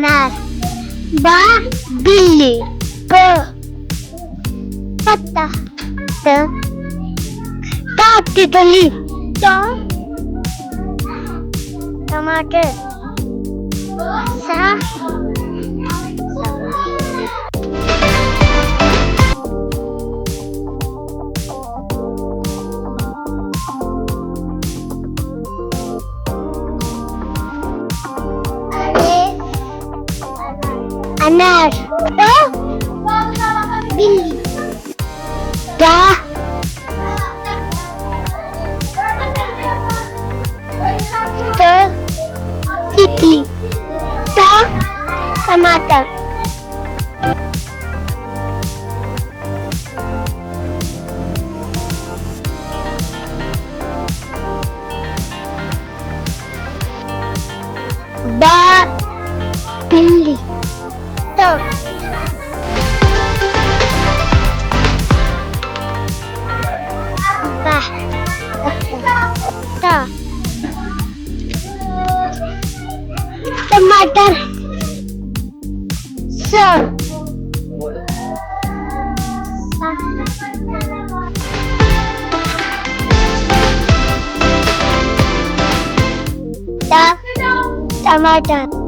अनार. बा बिल्ली. ब पत्ता. ता तितली. त टमाटर. सा अनार. बिल्ली. दा तितली. ता टमाटर. बा बिल्ली. तो बा ता टमाटर. स ता टमाटर.